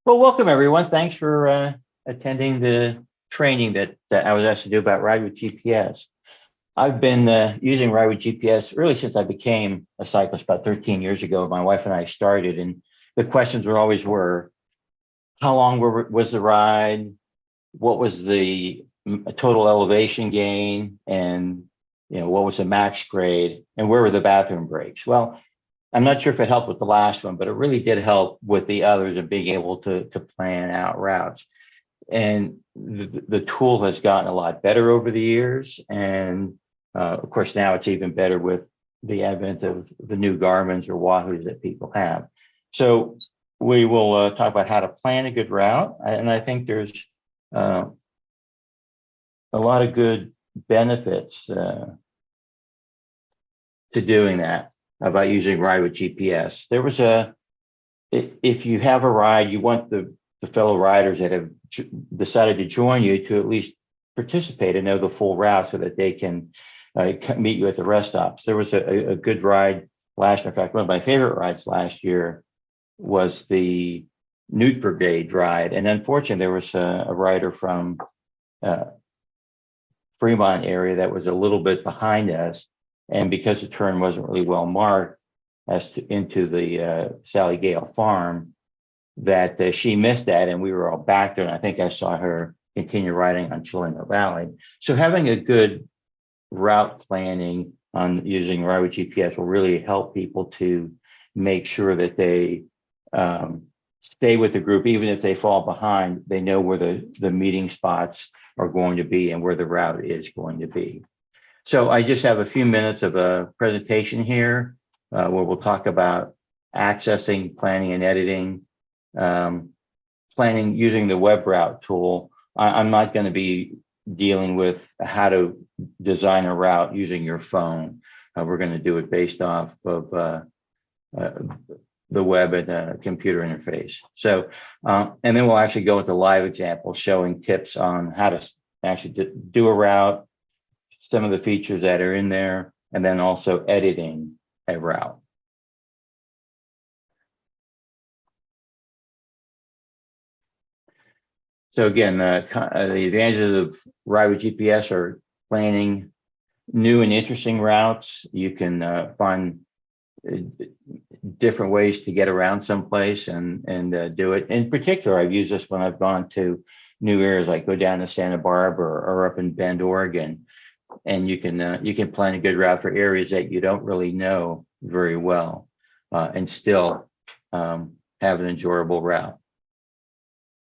Well, welcome everyone. Thanks for attending the training that I was asked to do about Ride with GPS. I've been using Ride with GPS really since I became a cyclist about 13 years ago. My wife and I started, and the questions were, how long was the ride? What was the total elevation gain? And what was the max grade? And where were the bathroom breaks? Well, I'm not sure if it helped with the last one, but it really did help with the others and being able to plan out routes. And the tool has gotten a lot better over the years. And of course, now it's even better with the advent of the new Garmin's or Wahoos that people have. So we will talk about how to plan a good route. And I think there's a lot of good benefits to doing that, about using Ride with GPS. There was if you have a ride, you want the fellow riders that have decided to join you to at least participate and know the full route so that they can meet you at the rest stops. There was a good ride last year. In fact, one of my favorite rides last year was the Newt Brigade ride. And unfortunately, there was a rider from Fremont area that was a little bit behind us. And because the turn wasn't really well marked into the Sally Gale farm, that she missed that, and we were all back there. And I think I saw her continue riding on Chileno Valley. So having a good route planning on using Ride with GPS will really help people to make sure that they stay with the group, even if they fall behind. They know where the meeting spots are going to be and where the route is going to be. So I just have a few minutes of a presentation here where we'll talk about accessing, planning, and editing. Planning using the web route tool. I'm not going to be dealing with how to design a route using your phone. We're going to do it based off of the web and computer interface. So, and then we'll actually go into live examples showing tips on how to actually do a route, some of the features that are in there, and then also editing a route. So again, the advantages of Ride with GPS are planning new and interesting routes. You can find different ways to get around someplace and do it. In particular, I've used this when I've gone to new areas, like go down to Santa Barbara or up in Bend, Oregon, and you can plan a good route for areas that you don't really know very well, and still have an enjoyable route.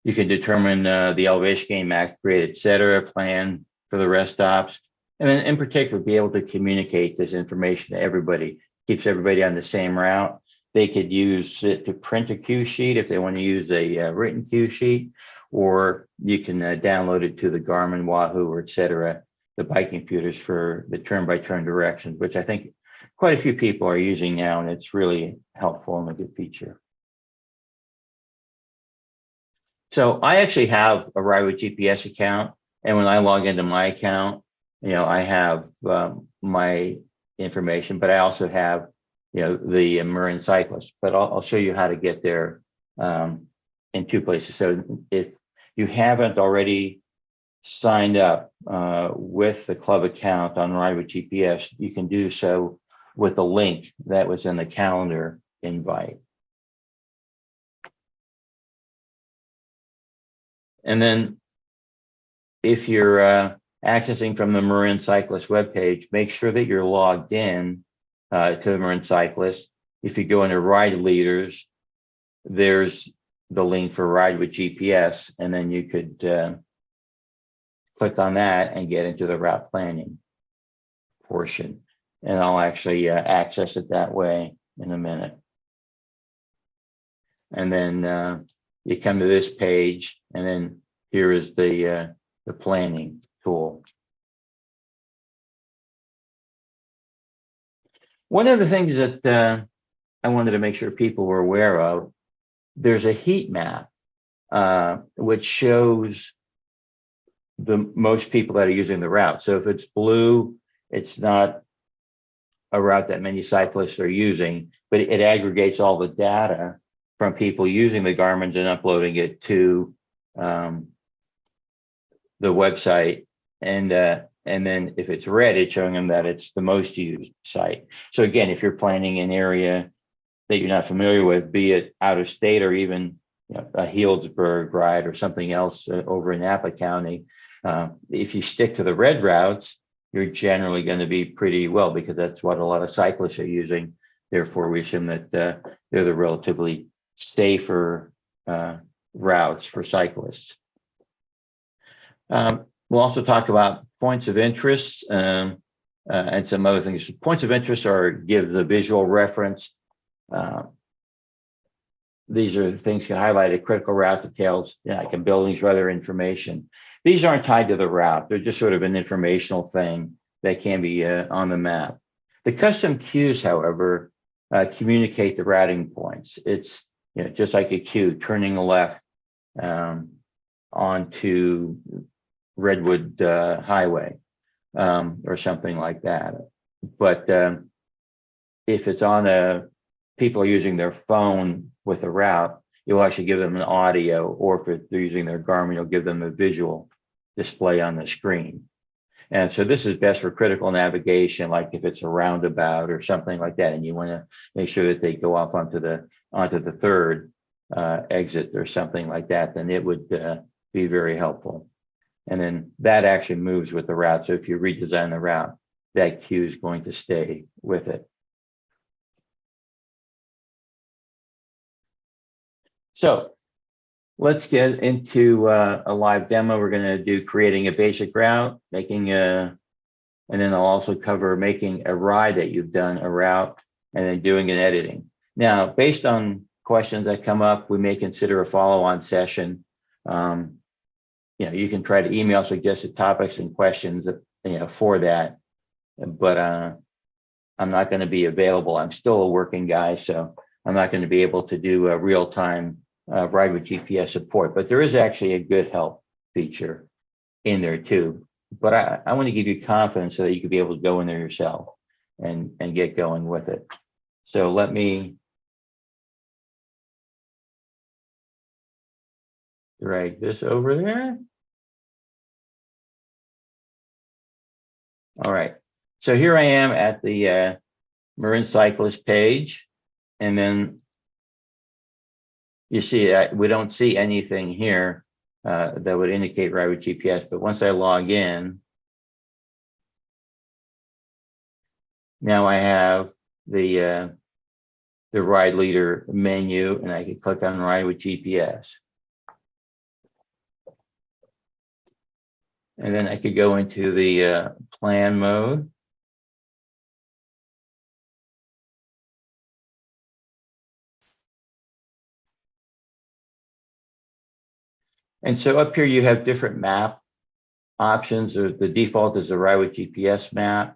You can determine the elevation gain, max grade, et cetera, plan for the rest stops, and then in particular, be able to communicate this information to everybody, keeps everybody on the same route. They could use it to print a cue sheet if they want to use a written cue sheet, or you can download it to the Garmin, Wahoo, or et cetera, the bike computers for the turn-by-turn directions, which I think quite a few people are using now, and it's really helpful and a good feature. So I actually have a Ride with GPS account, and when I log into my account, I have my information, but I also have the Marin Cyclist. But I'll show you how to get there in two places. So if you haven't already signed up with the club account on Ride with GPS, you can do so with the link that was in the calendar invite. And then if you're accessing from the Marin Cyclist webpage, make sure that you're logged in to the Marin Cyclist. If you go into Ride Leaders, there's the link for Ride with GPS, and then you could click on that and get into the route planning portion. And I'll actually access it that way in a minute. And then you come to this page, and then here is the planning tool. One of the things that I wanted to make sure people were aware of, there's a heat map which shows the most people that are using the route. So if it's blue, it's not a route that many cyclists are using, but it aggregates all the data from people using the Garmin's and uploading it to the website, and then if it's red, it's showing them that it's the most used site. So again, if you're planning an area that you're not familiar with, be it out of state or even a Healdsburg ride or something else over in Napa County, if you stick to the red routes, you're generally going to be pretty well, because that's what a lot of cyclists are using. Therefore, we assume that they're the relatively safer routes for cyclists. We'll also talk about points of interest and some other things. Points of interest are give the visual reference. These are things you can highlight: a critical route details, like a building's weather information. These aren't tied to the route. They're just sort of an informational thing that can be on the map. The custom cues, however, communicate the routing points. It's just like a cue, turning left onto Redwood Highway or something like that. But if it's on people are using their phone with a route, you'll actually give them an audio, or if they're using their Garmin, you'll give them a visual display on the screen. And so this is best for critical navigation, like if it's a roundabout or something like that, and you want to make sure that they go off onto the third exit or something like that, then it would be very helpful. And then that actually moves with the route. So if you redesign the route, that cue is going to stay with it. So let's get into a live demo. We're going to do creating a basic route, and then I'll also cover making a ride that you've done a route, and then doing an editing. Now, based on questions that come up, we may consider a follow-on session. You can try to email suggested topics and questions, for that, but I'm not going to be available. I'm still a working guy, so I'm not going to be able to do a real-time ride with GPS support, but there is actually a good help feature in there too. But I want to give you confidence so that you can be able to go in there yourself and get going with it. So let me drag this over there. All right. So here I am at the Marin Cyclist page, and then you see we don't see anything here that would indicate ride with GPS. But once I log in, now I have the ride leader menu, and I can click on ride with GPS. And then I could go into the plan mode. And so up here you have different map options. The default is the ride with GPS map.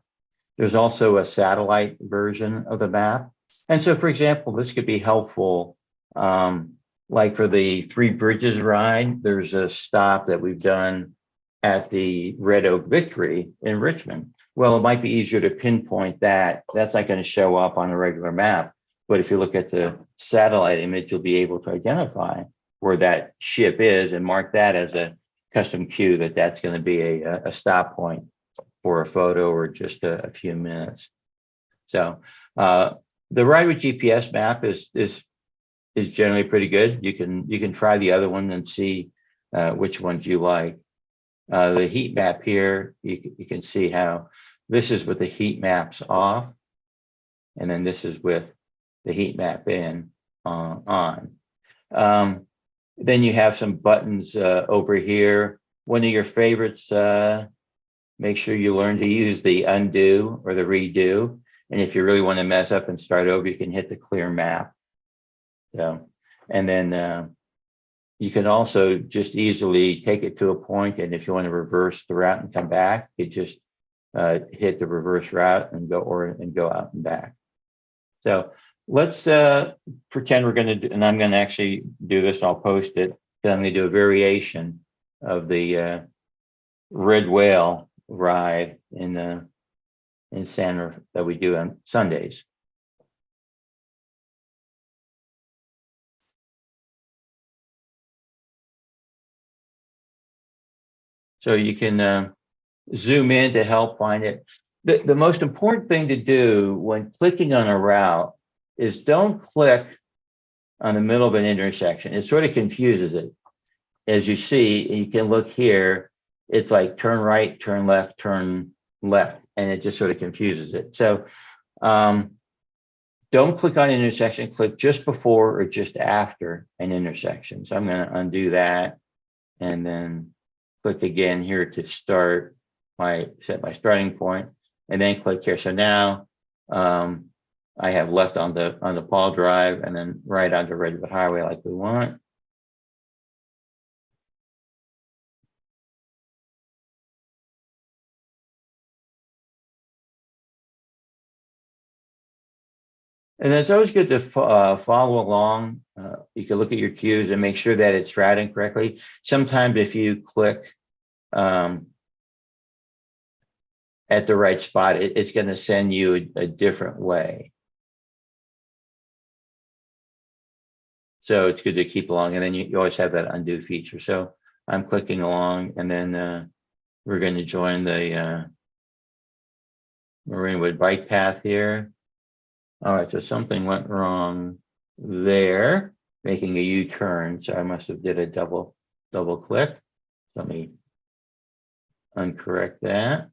There's also a satellite version of the map. And so, for example, this could be helpful. Like for the Three Bridges ride, there's a stop that we've done at the Red Oak Victory in Richmond. Well, it might be easier to pinpoint that. That's not going to show up on a regular map. But if you look at the satellite image, you'll be able to identify where that ship is and mark that as a custom cue that's going to be a stop point for a photo or just a few minutes. So the ride with GPS map is generally pretty good. You can try the other one and see which ones you like. The heat map here, you can see how this is with the heat maps off, and then this is with the heat map on. Then you have some buttons over here. One of your favorites, make sure you learn to use the undo or the redo. And if you really want to mess up and start over, you can hit the clear map. So, and then you can also just easily take it to a point, and if you want to reverse the route and come back, you just hit the reverse route and go out and back. So let's pretend we're going to do, and I'm going to actually do this. I'll post it. Then I'm going to do a variation of the Red Whale ride in Santa that we do on Sundays. So you can zoom in to help find it. The most important thing to do when clicking on a route is don't click on the middle of an intersection. It sort of confuses it. As you see, you can look here, it's like turn right, turn left, and it just sort of confuses it. So don't click on an intersection, click just before or just after an intersection. So I'm going to undo that and then click again here to set my starting point, and then click here. So now I have left on the Paul Drive and then right onto Redwood Highway like we want. And it's always good to follow along. You can look at your cues and make sure that it's routing correctly. Sometimes if you click at the right spot, it's going to send you a different way. So it's good to keep along, and then you always have that undo feature. So I'm clicking along, and then we're going to join the Marinwood bike path here. All right, so something went wrong there, making a U-turn. So I must have did a double click. Let me uncorrect that.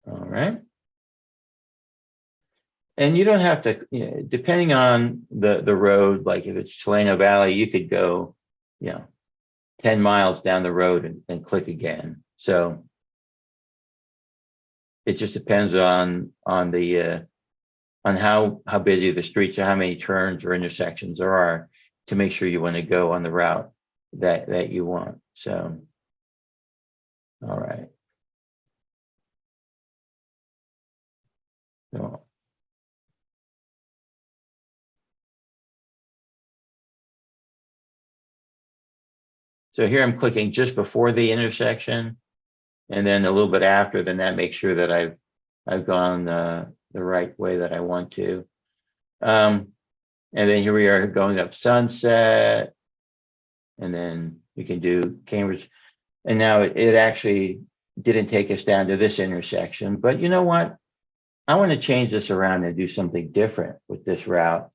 All right. And you don't have to, depending on the road, like if it's Chileno Valley, you could go, 10 miles down the road and click again. So it just depends on how busy the streets are, how many turns or intersections there are to make sure you want to go on the route that you want. So, all right. So here I'm clicking just before the intersection, and then a little bit after. Then that makes sure that I've gone the right way that I want to. And then here we are going up Sunset, and then we can do Cambridge. And now it actually didn't take us down to this intersection, but you know what? I want to change this around and do something different with this route.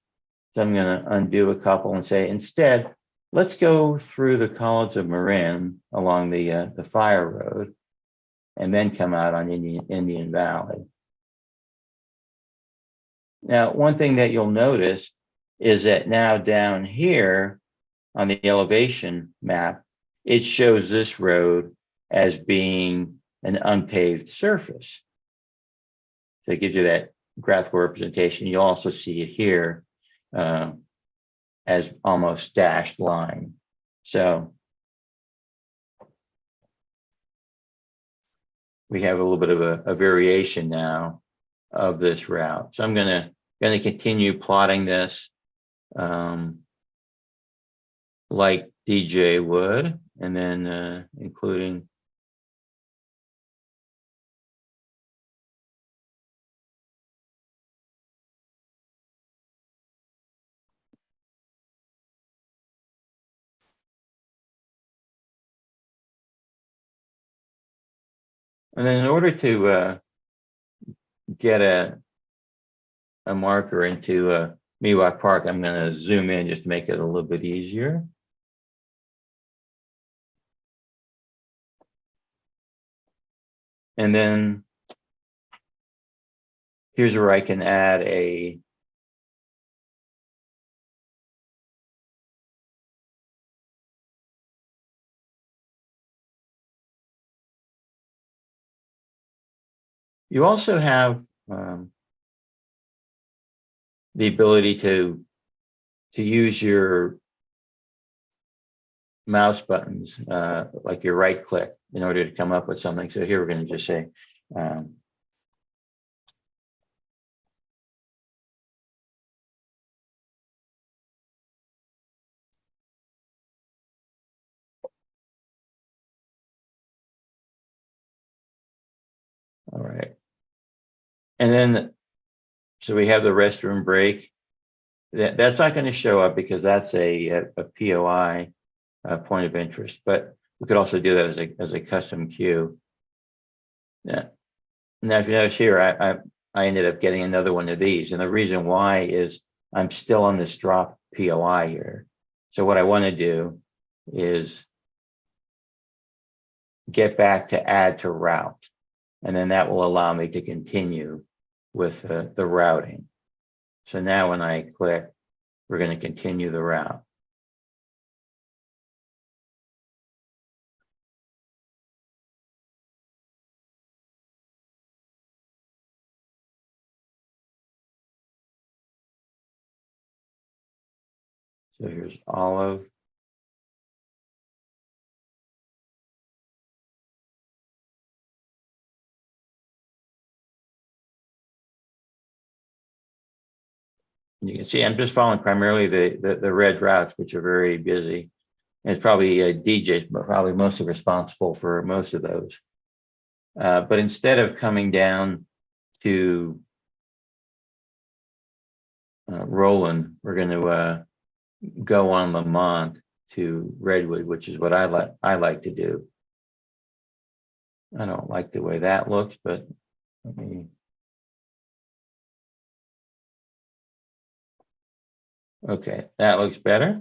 So I'm going to undo a couple and say, instead, let's go through the College of Marin along the Fire Road, and then come out on Indian Valley. Now, one thing that you'll notice is that now down here on the elevation map, it shows this road as being an unpaved surface. So it gives you that graphical representation. You'll also see it here as almost dashed line. So we have a little bit of a variation now of this route. So I'm gonna continue plotting this like DJ would, and then including and then in order to get a marker into Miwok Park, I'm going to zoom in just to make it a little bit easier. And then here's where I can add a you also have the ability to use your mouse buttons, like your right click, in order to come up with something. So here we're going to just say, all right. And then, so we have the restroom break. That's not going to show up because that's a POI point of interest, but we could also do that as a custom queue. Yeah. Now, if you notice here, I ended up getting another one of these, and the reason why is I'm still on this drop POI here. So what I want to do is get back to add to route, and then that will allow me to continue with the routing. So now when I click, we're going to continue the route. So here's Olive. And you can see I'm just following primarily the red routes, which are very busy. And it's probably DJ's, but probably mostly responsible for most of those. But instead of coming down to Roland, we're going to go on Lamont to Redwood, which is what I like to do. I don't like the way that looks, but let me. Okay, that looks better.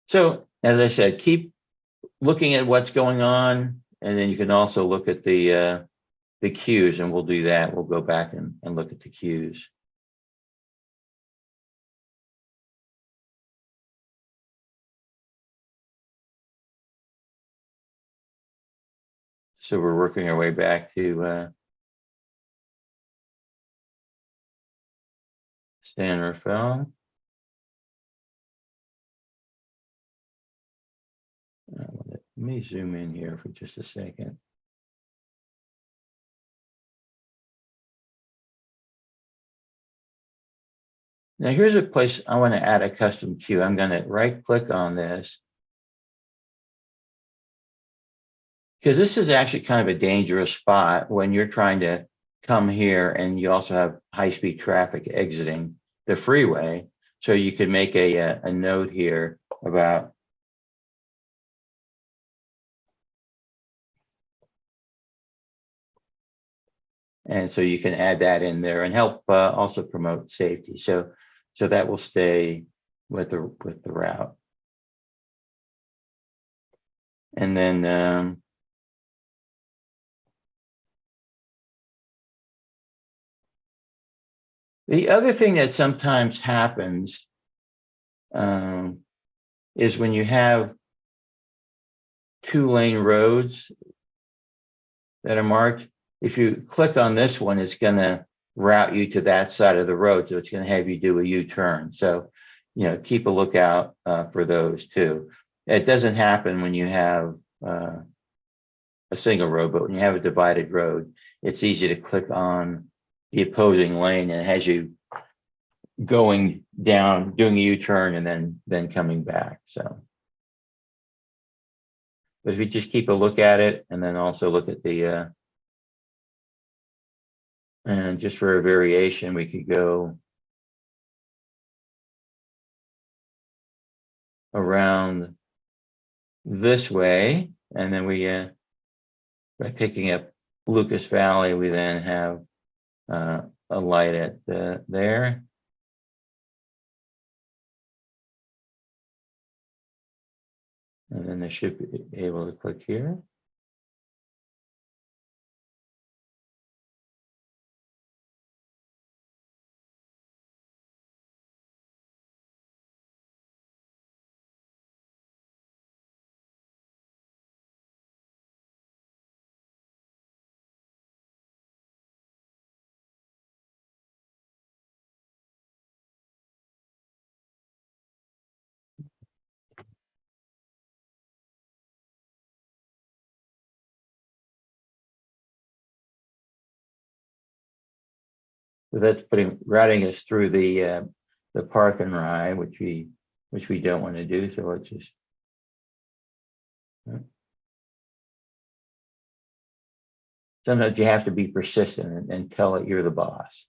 So as I said, keep looking at what's going on, and then you can also look at the queues, and we'll do that. We'll go back and look at the queues. So we're working our way back to San Rafael. Let me zoom in here for just a second. Now here's a place I want to add a custom queue. I'm going to right click on this, because this is actually kind of a dangerous spot when you're trying to come here and you also have high-speed traffic exiting the freeway. So you could make a note here about and so you can add that in there and help also promote safety. So that will stay with the route. And then the other thing that sometimes happens is when you have 2-lane roads that are marked, if you click on this one, it's going to route you to that side of the road. So it's going to have you do a U-turn. So, keep a lookout for those too. It doesn't happen when you have a single road, but when you have a divided road, it's easy to click on the opposing lane and it has you going down, doing a U-turn, and then coming back. So, but if you just keep a look at it and then also look at the and just for a variation, we could go around this way, and then we by picking up Lucas Valley, we then have a light at there. And then they should be able to click here. So that's routing us through the park and ride, which we don't want to do. So let's just. Sometimes you have to be persistent and tell it you're the boss.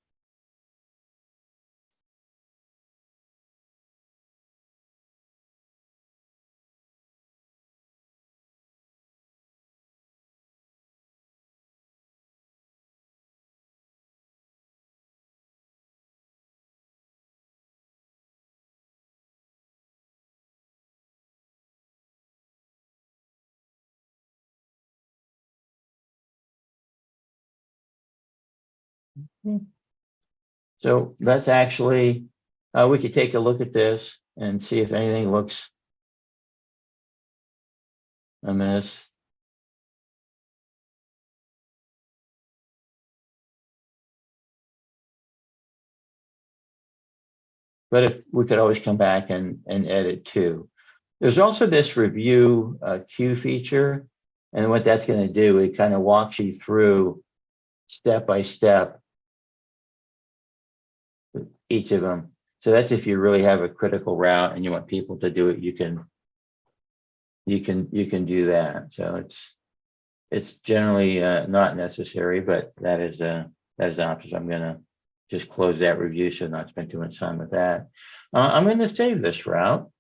So that's actually, we could take a look at this and see if anything looks amiss. But if we could always come back and edit too. There's also this review queue feature. And what that's going to do, it kind of walks you through step by step each of them. So that's if you really have a critical route and you want people to do it, you can do that. So it's generally not necessary, but that is an option. So I'm going to just close that review so not spend too much time with that. I'm going to save this route.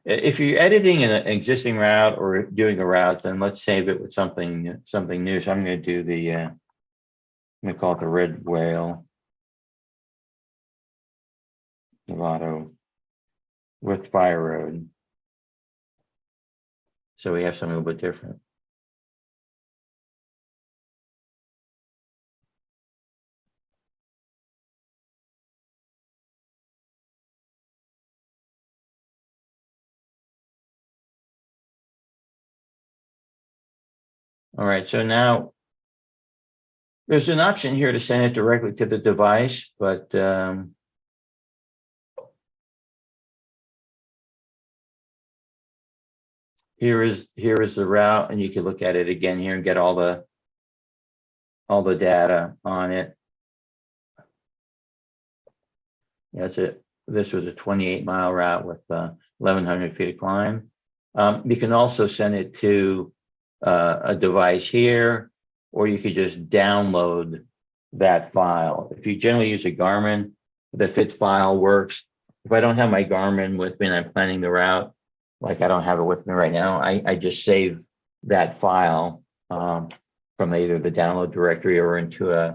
If you're editing an existing route or doing a route, then let's save it with something new. So I'm going to do the I'm going to call it the Red Whale Novato with Fire Road. So we have something a little bit different. All right, so now there's an option here to send it directly to the device, but here is the route, and you can look at it again here and get all the data on it. That's it. This was a 28-mile route with 1,100 feet of climb. You can also send it to a device here, or you could just download that file. If you generally use a Garmin, the fit file works. If I don't have my Garmin with me and I'm planning the route, like I don't have it with me right now, I just save that file from either the download directory or into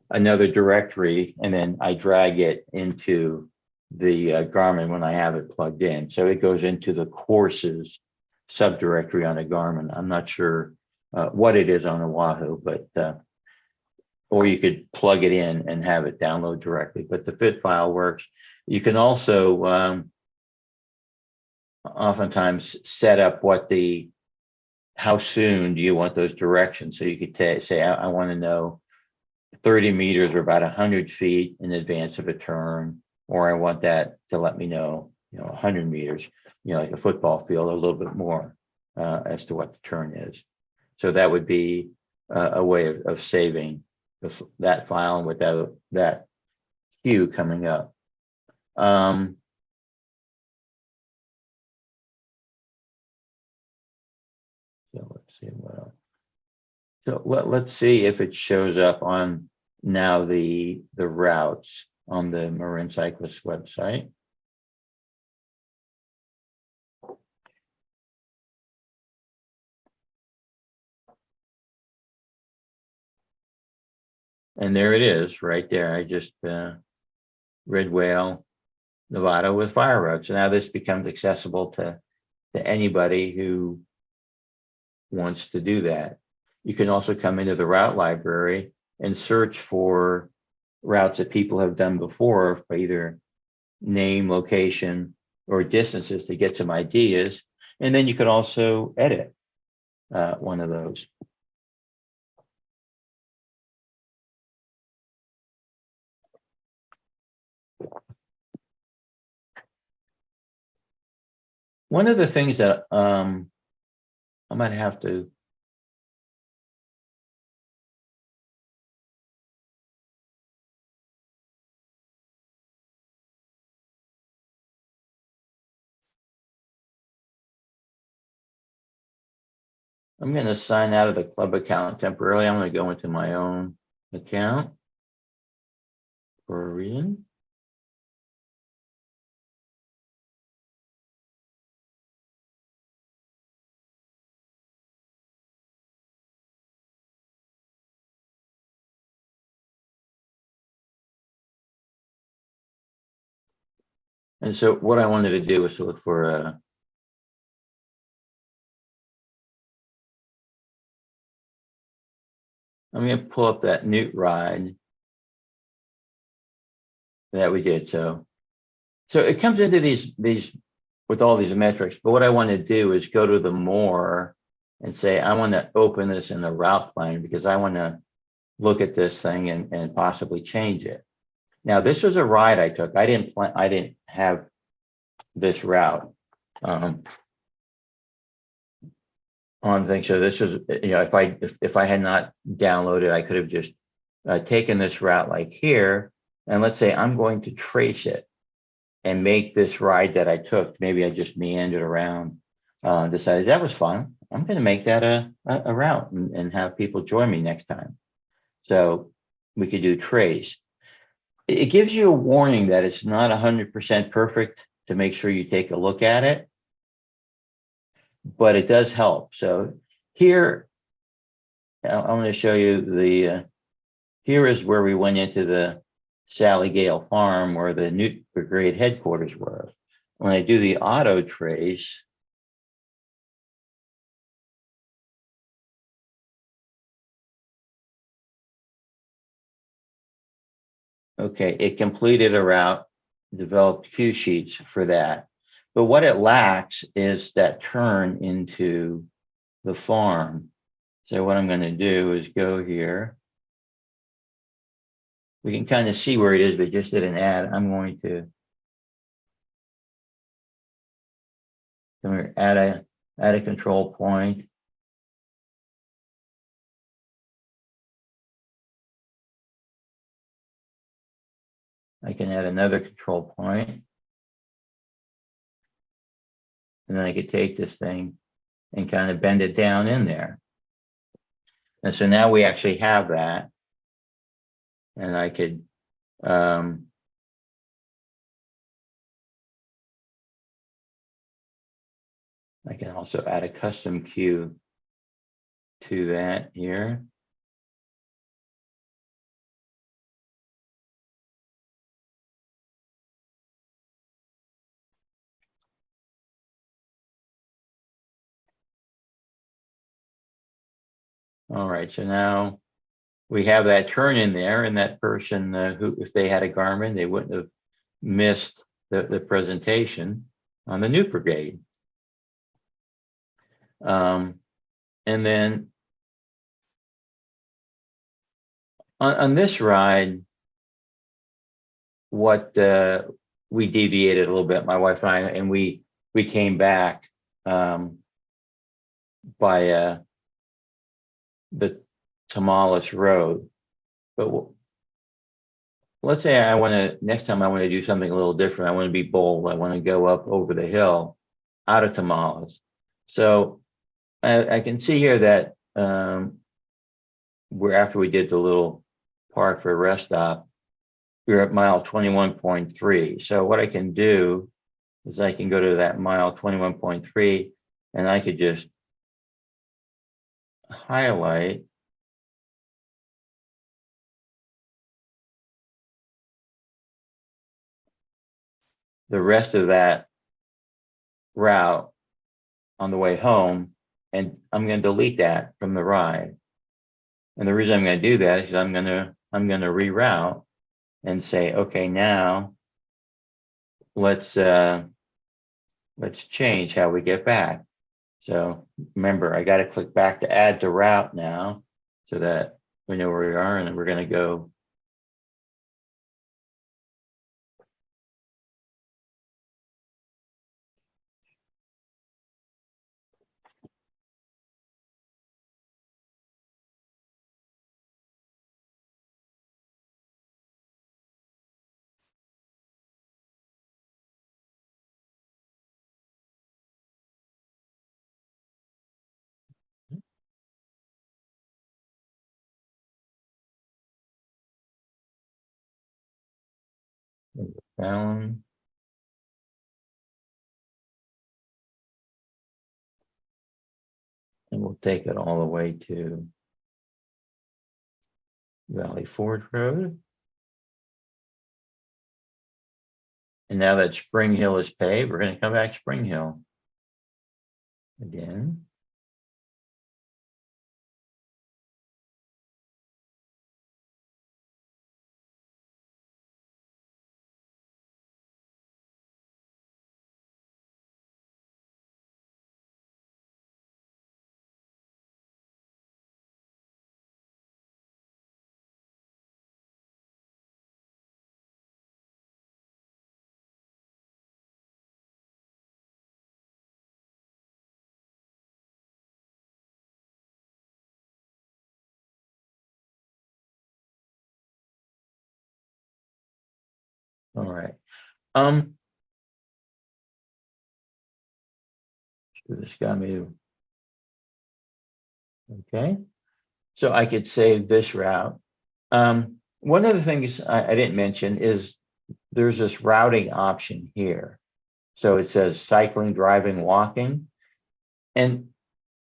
another directory, and then I drag it into the Garmin when I have it plugged in. So it goes into the courses subdirectory on a Garmin. I'm not sure what it is on a Wahoo, but or you could plug it in and have it download directly, but the fit file works. You can also oftentimes set up how soon do you want those directions. So you could say, I want to know 30 meters or about 100 feet in advance of a turn, or I want that to let me know, 100 meters, like a football field, a little bit more as to what the turn is. So that would be a way of saving that file and without that queue coming up. So let's see what else. So let's see if it shows up on now the routes on the Marin Cyclist website. And there it is right there. I just Red Whale, Nevada with Fire Road. So now this becomes accessible to anybody who wants to do that. You can also come into the route library and search for routes that people have done before by either name, location, or distances to get some ideas. And then you could also edit one of those. One of the things that I might have to I'm going to sign out of the club account temporarily. I'm going to go into my own account for a reason. And so what I wanted to do was to look for I'm going to pull up that Newt ride. that we did. So it comes into these with all these metrics. But what I want to do is go to the more and say, I want to open this in the route plan because I want to look at this thing and possibly change it. Now, this was a ride I took. I didn't have this route on things. So this was, if I had not downloaded, I could have just taken this route like here. And let's say I'm going to trace it and make this ride that I took. Maybe I just meandered around, decided that was fun. I'm going to make that a route and have people join me next time. So we could do trace. It gives you a warning that it's not 100% perfect to make sure you take a look at it, but it does help. So here, I'm going to show you here is where we went into the Sally Gale farm where the Newt Brigade headquarters were. When I do the auto trace, okay, it completed a route, developed cue sheets for that. But what it lacks is that turn into the farm. So what I'm going to do is go here. We can kind of see where it is, but just did an add. I'm going to add a control point. I can add another control point. And then I could take this thing and kind of bend it down in there. And so now we actually have that. And I could, I can also add a custom cue to that here. All right, so now we have that turn in there, and that person who, if they had a Garmin, they wouldn't have missed the presentation on the Newt Brigade. And then on this ride, what we deviated a little bit, my wife and I, and we came back by the Tamales Road. But let's say I want to, next time I want to do something a little different. I want to be bold. I want to go up over the hill out of Tamales. So I can see here that where after we did the little park for a rest stop, we were at mile 21.3. So what I can do is I can go to that mile 21.3 and I could just highlight the rest of that route on the way home, and I'm going to delete that from the ride. And the reason I'm going to do that is I'm going to reroute and say, okay, now let's change how we get back. So remember, I got to click back to add to route now so that we know where we are, and then we're going to go down. And we'll take it all the way to Valley Ford Road. And now that Spring Hill is paved, we're going to come back Spring Hill again. right. So this got me to, okay. So I could save this route. One of the things I didn't mention is there's this routing option here. So it says cycling, driving, walking. And,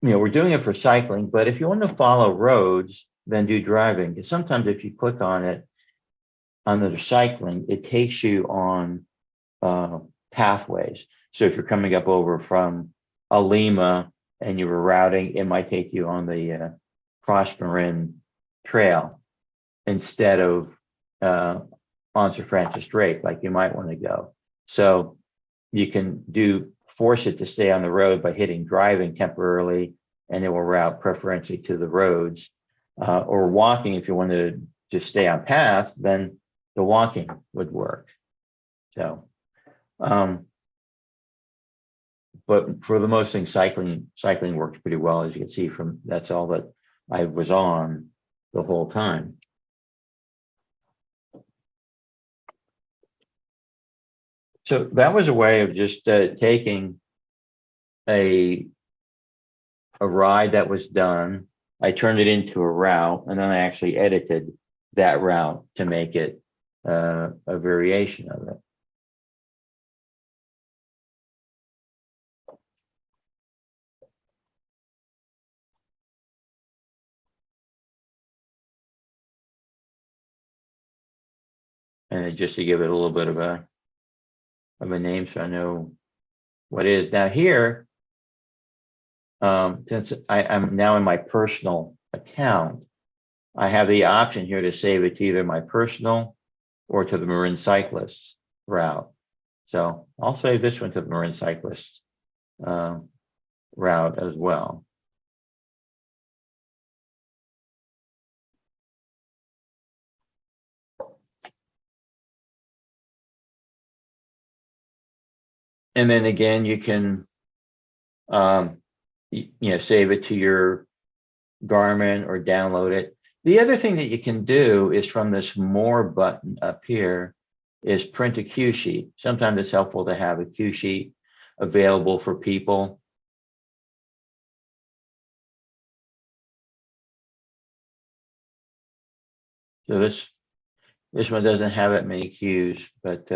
we're doing it for cycling, but if you want to follow roads, then do driving. Because sometimes if you click on it, on the cycling, it takes you on pathways. So if you're coming up over from Alima and you were routing, it might take you on the Cross Marin Trail instead of on Sir Francis Drake, like you might want to go. So you can force it to stay on the road by hitting driving temporarily, and it will route preferentially to the roads. Or walking, if you wanted to just stay on path, then the walking would work. So, but for the most things, cycling works pretty well, as you can see from, that's all that I was on the whole time. So that was a way of just taking a ride that was done. I turned it into a route, and then I actually edited that route to make it a variation of it. And just to give it a little bit of a name, so I know what it is. Now here, since I'm now in my personal account, I have the option here to save it to either my personal or to the Marin Cyclists route. So I'll save this one to the Marin Cyclists route as well. And then again, you can save it to your Garmin or download it. The other thing that you can do is from this More button up here is print a cue sheet. Sometimes it's helpful to have a cue sheet available for people. So this one doesn't have that many cues, but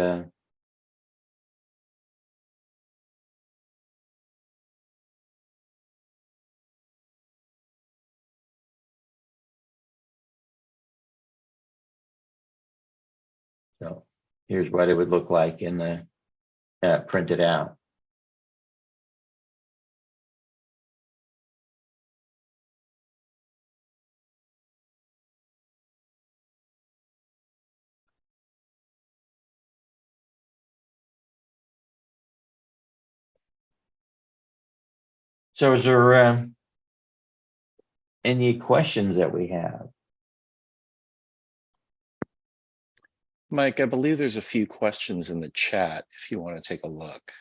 so here's what it would look like in the printed out. So is there any questions that we have? Mike, I believe there's a few questions in the chat if you want to take a look.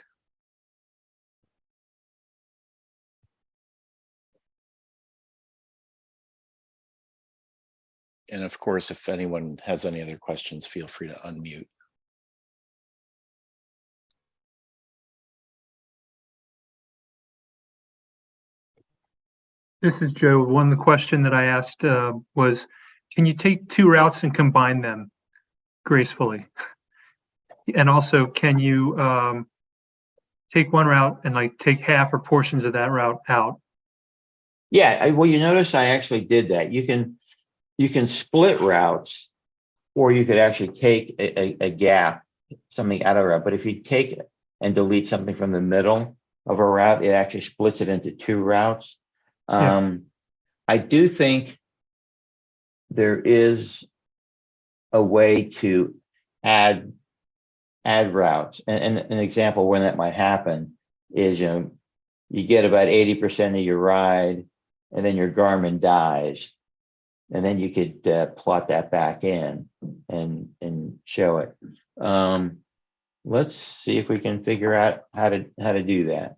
And of course, if anyone has any other questions, feel free to unmute. This is Joe. The question that I asked was, can you take two routes and combine them gracefully? And also, can you take one route and like take half or portions of that route out? Yeah, well, you notice I actually did that. You can split routes, or you could actually take a gap, something out of a route. But if you take and delete something from the middle of a route, it actually splits it into two routes. Yeah. I do think there is a way to add routes. And an example when that might happen is, you get about 80% of your ride, and then your Garmin dies. And then you could plot that back in and show it. Let's see if we can figure out how to do that.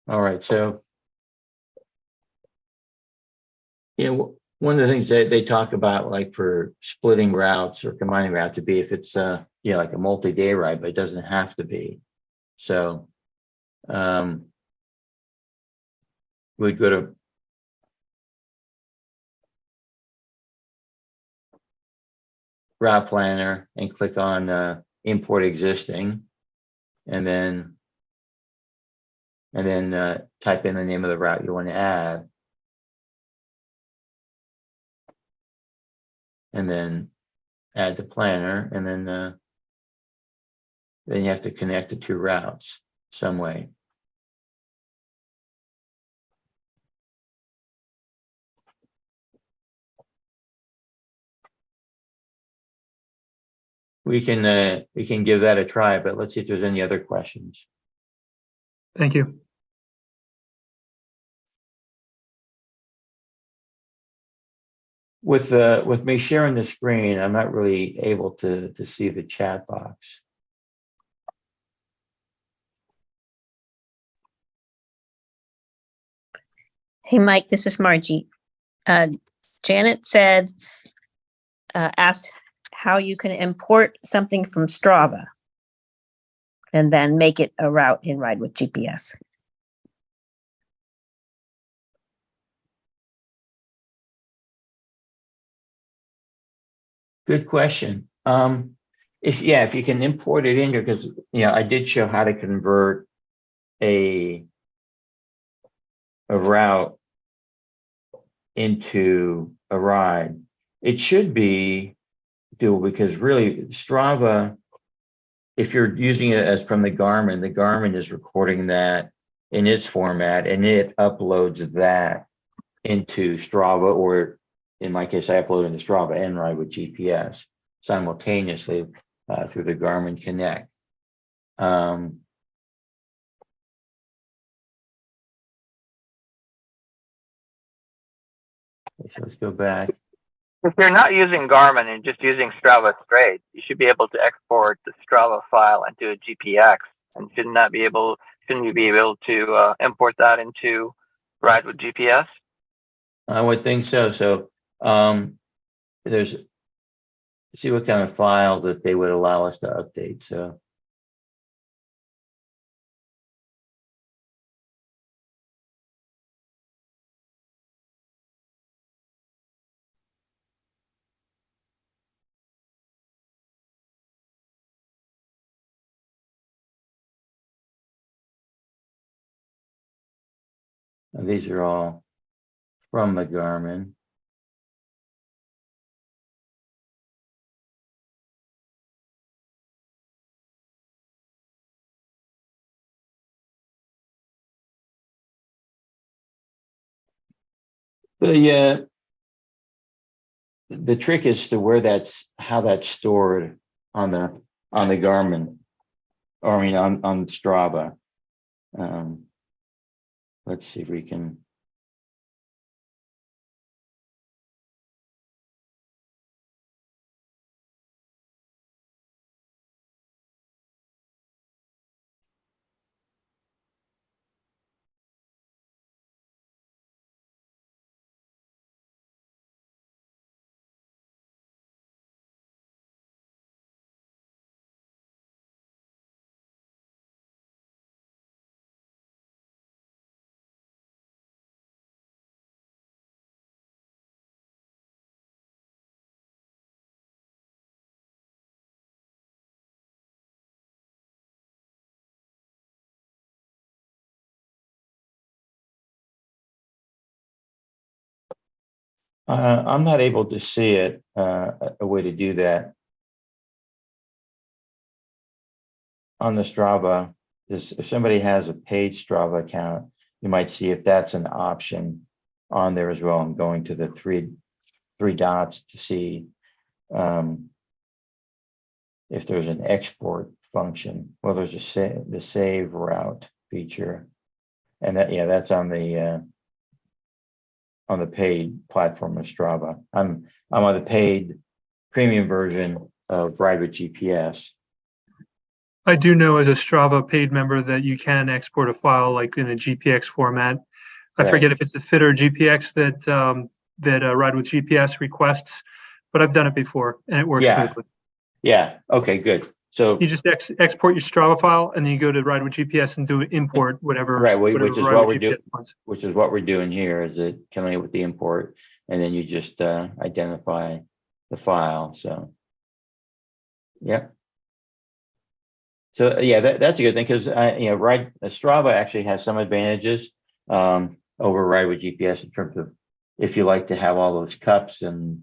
All right, so one of the things that they talk about, like for splitting routes or combining routes, to be if it's like a multi-day ride, but it doesn't have to be. So we'd go to route planner and click on import existing, and then type in the name of the route you want to add, and then add the planner, and then you have to connect the two routes some way. We can give that a try, but let's see if there's any other questions. Thank you. With me sharing the screen, I'm not really able to see the chat box. Hey, Mike, this is Margie. Janet said, asked how you can import something from Strava and then make it a route in Ride with GPS. Good question. If you can import it in here, because I did show how to convert a route into a ride. It should be doable, because really Strava, if you're using it as from the Garmin is recording that in its format, and it uploads that into Strava, or in my case, I upload into Strava and Ride with GPS simultaneously through the Garmin Connect. So let's go back. If you're not using Garmin and just using Strava straight, you should be able to export the Strava file into a GPX, and shouldn't you be able to import that into Ride with GPS? I would think so. So there's, see what kind of file that they would allow us to update. So these are all from the Garmin. The trick is to how that's stored on the Garmin, or I mean on Strava. Let's see if we can. I'm not able to see it, a way to do that. On the Strava, if somebody has a paid Strava account, you might see if that's an option on there as well. I'm going to the three dots to see if there's an export function. Well, there's the save route feature, and that's on the paid platform of Strava. I'm on the paid premium version of Ride with GPS. I do know as a Strava paid member that you can export a file like in a GPX format. I Right. forget if it's a fit or GPX that Ride with GPS requests, but I've done it before and it works Yeah. smoothly. Yeah. Okay. Good. So You just export your Strava file and then you go to Ride with GPS and do import whatever. right, which whatever is Ride what with we're doing. GPS wants. Which is what we're doing here. Is it coming up with the import, and then you just identify the file. So, yeah. So yeah, that's a good thing because Strava actually has some advantages over Ride with GPS in terms of if you like to have all those cups and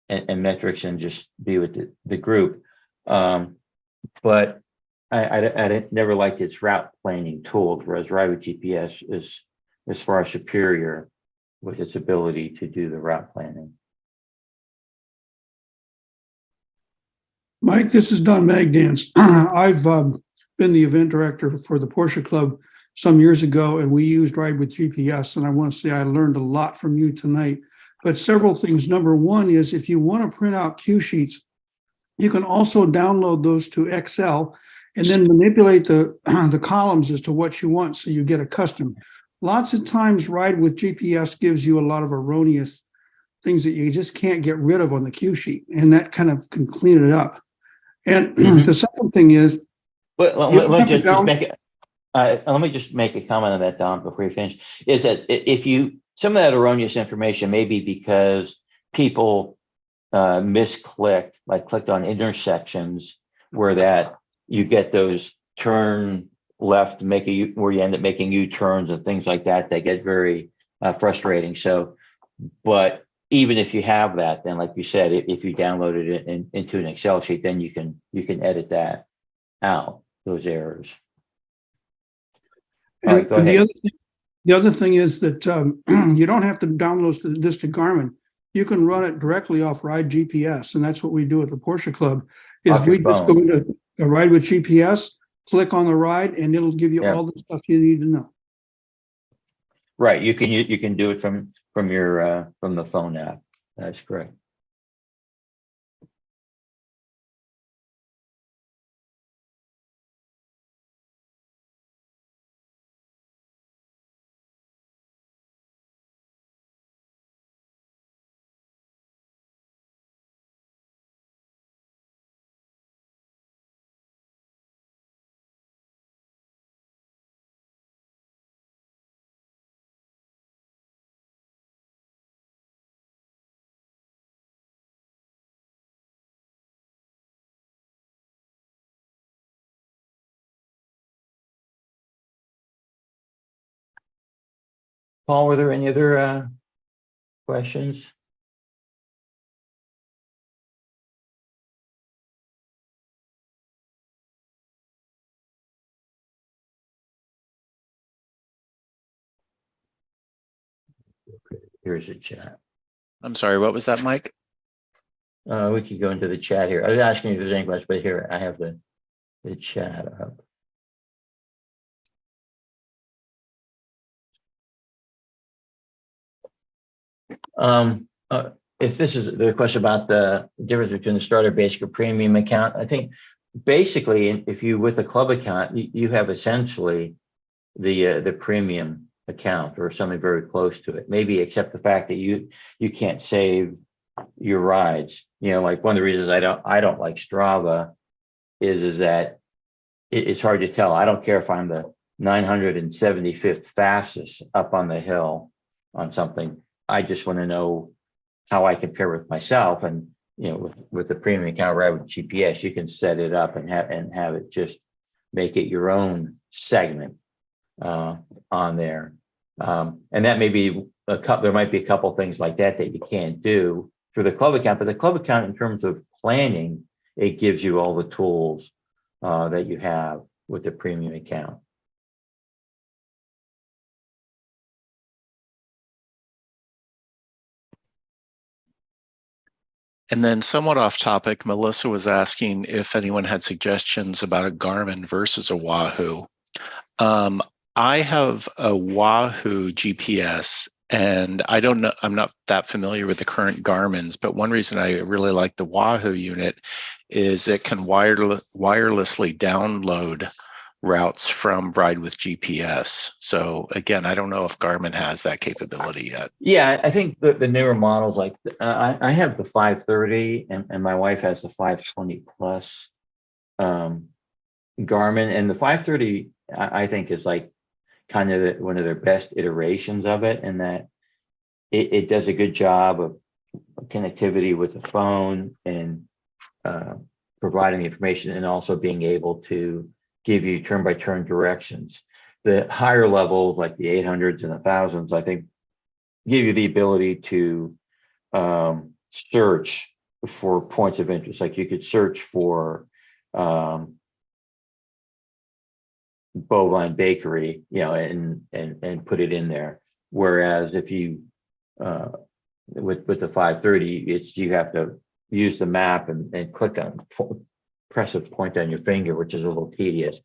metrics and just be with the group. But I never liked its route planning tools, whereas Ride with GPS is far superior with its ability to do the route planning. Mike, this is Don Magdans. I've been the event director for the Porsche Club some years ago, and we used Ride with GPS. And I want to say I learned a lot from you tonight. But several things. Number one is if you want to print out cue sheets, you can also download those to Excel and then manipulate the columns as to what you want, so you get a custom. Lots of times, Ride with GPS gives you a lot of erroneous things that you just can't get rid of on the cue sheet, and that kind of can clean it up. And the second thing is, But let me just make a comment on that, Don, before you finish. Is that if some of that erroneous information may be because people misclicked, like clicked on intersections where that you get those turn left where you end up making U-turns and things like that. They get very frustrating. So, but even if you have that, then like you said, if you downloaded it into an Excel sheet, then you can edit that out, those errors. All right, go ahead. The other thing is that you don't have to download this to Garmin. You can run it directly off Ride GPS, and that's what we do at the Porsche Club. Is Off your we just phone. go into a Ride with GPS, click on the ride, and it'll give you all the stuff you need to know. Right, you can do it from the phone app. That's correct. Paul, were there any other questions? Here's the chat. I'm sorry, what was that, Mike? We could go into the chat here. I was asking if there's any questions, but here I have the chat up. If this is the question about the difference between the starter, basic, or premium account, I think basically, if you with a club account, you have essentially the premium account or something very close to it. Maybe except the fact that you can't save your rides. Like one of the reasons I don't like Strava is that it's hard to tell. I don't care if I'm the 975th fastest up on the hill on something. I just want to know how I compare with myself. And with the premium account Ride with GPS, you can set it up and have it just make it your own segment on there. And that may be there might be a couple things like that that you can't do through the club account, but the club account, in terms of planning, it gives you all the tools that you have with the premium account. And then somewhat off topic, Melissa was asking if anyone had suggestions about a Garmin versus a Wahoo. I have a Wahoo GPS, and I don't know, I'm not that familiar with the current Garmin's, but one reason I really like the Wahoo unit is it can wirelessly download routes from Ride with GPS. So again, I don't know if Garmin has that capability yet. Yeah, I think the newer models, like I have the 530 and my wife has the 520 plus Garmin, and the 530 I think is like kind of one of their best iterations of it, and that it does a good job of connectivity with the phone and providing the information, and also being able to give you turn-by-turn directions. The higher levels, like the 800s and 1000s, I think give you the ability to search for points of interest. Like you could search for bovine bakery, and put it in there. Whereas if you with the 530, you have to use the map and click on, press a point on your finger, which is a little tedious,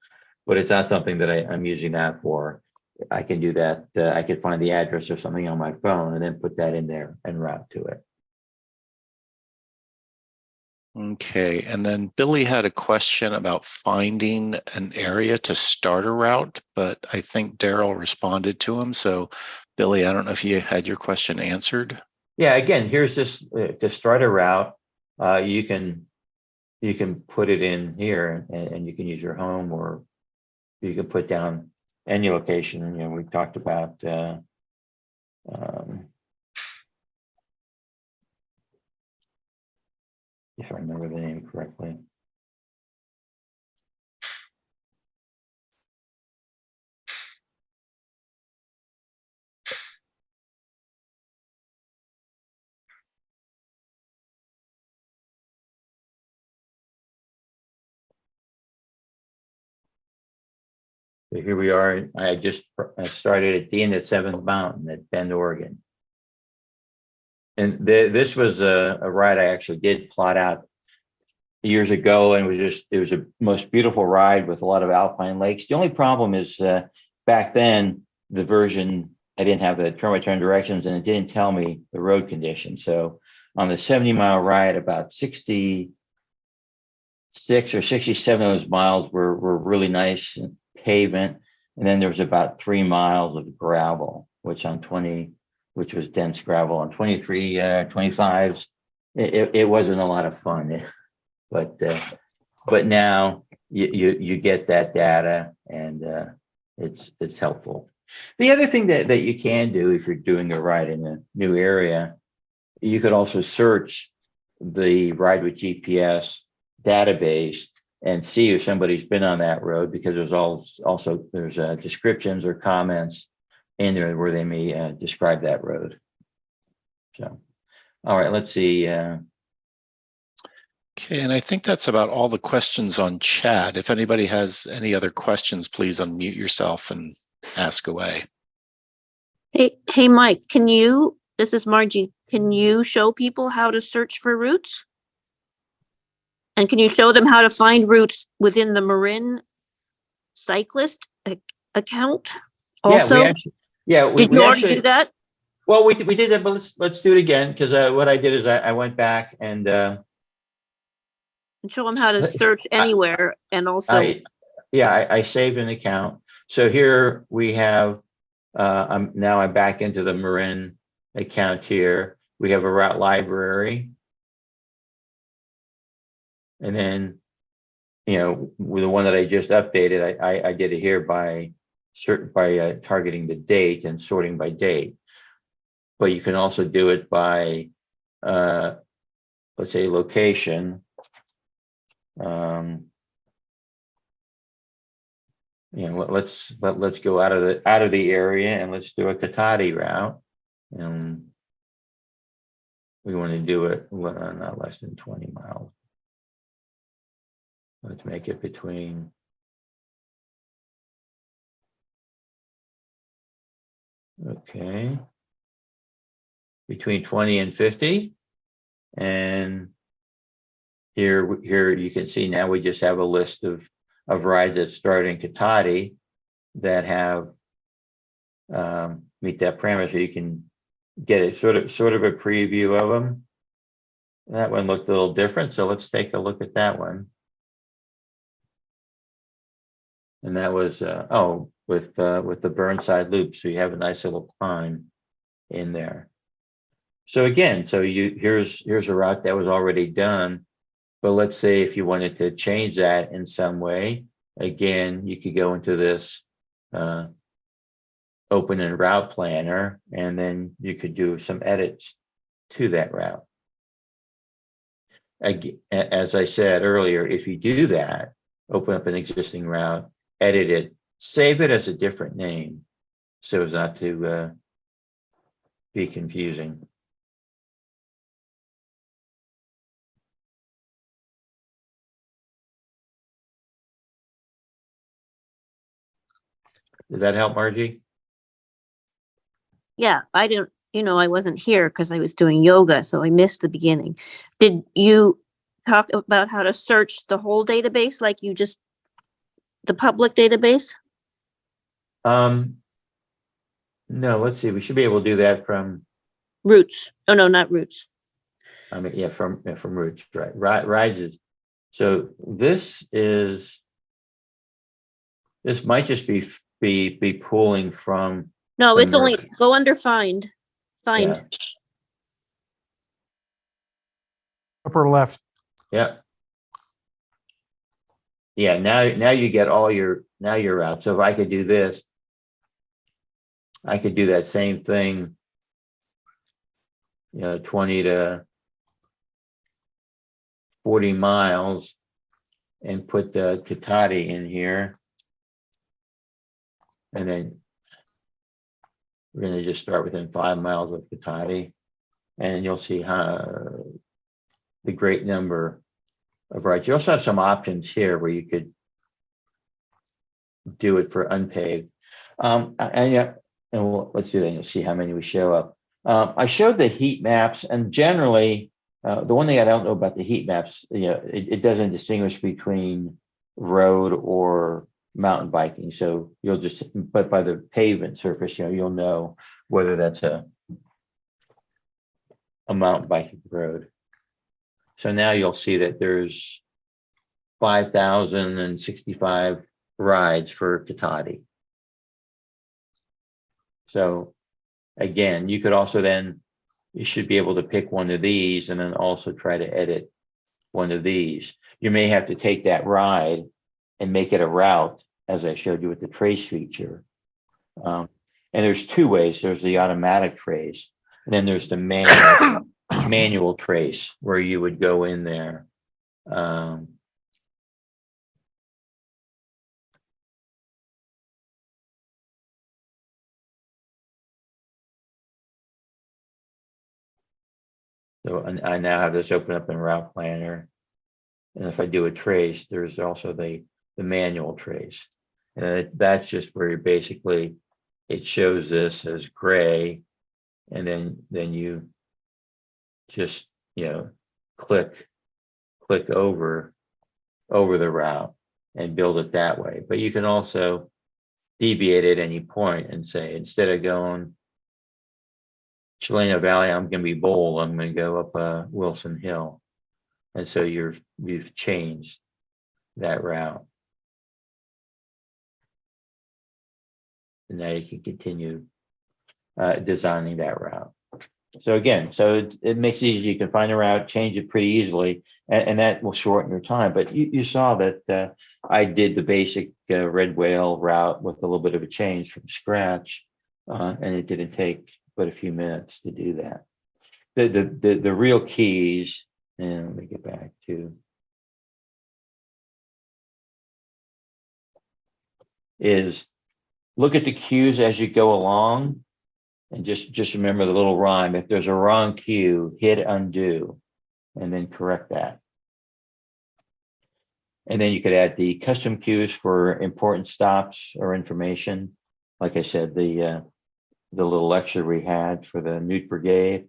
but it's not something that I'm using that for. I can do that. I can find the address of something on my phone and then put that in there and route to it. Okay, and then Billy had a question about finding an area to start a route, but I think Daryl responded to him. So Billy, I don't know if you had your question answered. Yeah, again, here's this to start a route. You can put it in here, and you can use your home, or you can put down any location. We talked about if I remember the name correctly. So here we are. I just started at the end of 7th Mountain at Bend, Oregon. And this was a ride I actually did plot out years ago, and it was a most beautiful ride with a lot of alpine lakes. The only problem is back then, the version, I didn't have the turn-by-turn directions, and it didn't tell me the road conditions. So on the 70-mile ride, about 66 or 67 of those miles were really nice pavement, and then there was about 3 miles of gravel, which was dense gravel. On 23, 25s, it wasn't a lot of fun. But now you get that data, and it's helpful. The other thing that you can do if you're doing a ride in a new area, you could also search the Ride with GPS database and see if somebody's been on that road, because there's descriptions or comments in there where they may describe that road. So, all right, let's see. Okay, and I think that's about all the questions on chat. If anybody has any other questions, please unmute yourself and ask away. Hey, Mike, this is Margie, can you show people how to search for routes? And can you show them how to find routes within the Marin Cyclist account also? Did you already do that? Well, we did it, but let's do it again, because what I did is I went back and show them how to search anywhere, and also I saved an account. So here we have I'm back into the Marin account here. We have a route library, and then with the one that I just updated, I did it here by targeting the date and sorting by date. But you can also do it by let's say location. Let's go out of the area, and let's do a Katati route. And we want to do it not less than 20 miles. Let's make it between. Okay. Between 20 and 50. And here you can see now we just have a list of rides that start in Katati that have meet that parameter. So you can get a sort of a preview of them. That one looked a little different, so let's take a look at that one. And that was with the Burnside Loop, so you have a nice little climb in there. So again, here's a route that was already done, but let's say if you wanted to change that in some way, again, you could go into this open and route planner, and then you could do some edits to that route. As I said earlier, if you do that, open up an existing route, edit it, save it as a different name so as not to be confusing. Did that help, Margie? Yeah, I didn't, I wasn't here because I was doing yoga, so I missed the beginning. Did you talk about how to search the whole database like the public database? No, let's see. We should be able to do that from Routes. Oh, no, not routes. I mean, yeah, from routes, right? Rides is, so this might just be pulling from. No, the it's only, merge. go under find. Yeah, Upper left. yeah. Yeah, now you get all your routes. So if I could do this, I could do that same thing, 20 to 40 miles and put the Katati in here. And then we're going to just start within 5 miles of Katati. And you'll see how the great number of rides. You also have some options here where you could do it for unpaved. Let's do that. You'll see how many we show up. I showed the heat maps, and generally, the one thing I don't know about the heat maps, it doesn't distinguish between road or mountain biking. So but by the pavement surface, you'll know whether that's a mountain biking road. So now you'll see that there's 5,065 rides for Katati. So again, you could also you should be able to pick one of these and then also try to edit one of these. You may have to take that ride and make it a route, as I showed you with the trace feature. And there's two ways. There's the automatic trace, and then there's the manual trace where you would go in there. So I now have this open up in Route Planner. And if I do a trace, there's also the manual trace. And that's just where basically it shows this as gray. And then you just, click over the route and build it that way. But you can also deviate at any point and say, instead of going Chileno Valley, I'm going to be bold. I'm going to go up Wilson Hill. And so you've changed that route. And now you can continue designing that route. So again, it makes it easy. You can find a route, change it pretty easily, and that will shorten your time. But you saw that I did the basic Red Whale route with a little bit of a change from scratch, and it didn't take but a few minutes to do that. The real keys, and let me get back to, is look at the cues as you go along. And just remember the little rhyme. If there's a wrong cue, hit undo and then correct that. And then you could add the custom cues for important stops or information. Like I said, the little lecture we had for the Newt Brigade.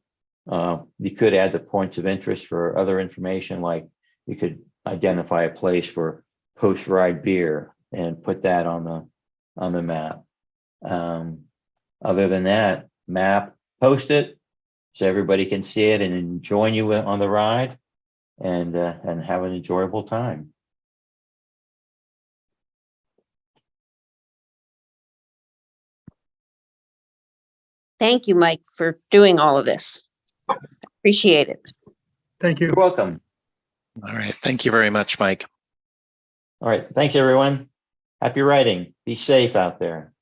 You could add the points of interest for other information, like you could identify a place for post-ride beer and put that on the map. Other than that, map, post it so everybody can see it and join you on the ride and have an enjoyable time. Thank you, Mike, for doing all of this. Appreciate it. Thank you. You're welcome. All right. Thank you very much, Mike. All right. Thanks, everyone. Happy riding. Be safe out there.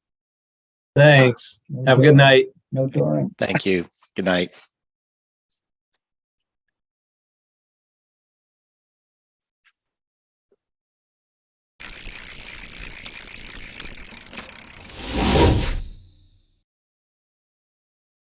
Thanks. Have a good night. No touring. Thank you. Good night.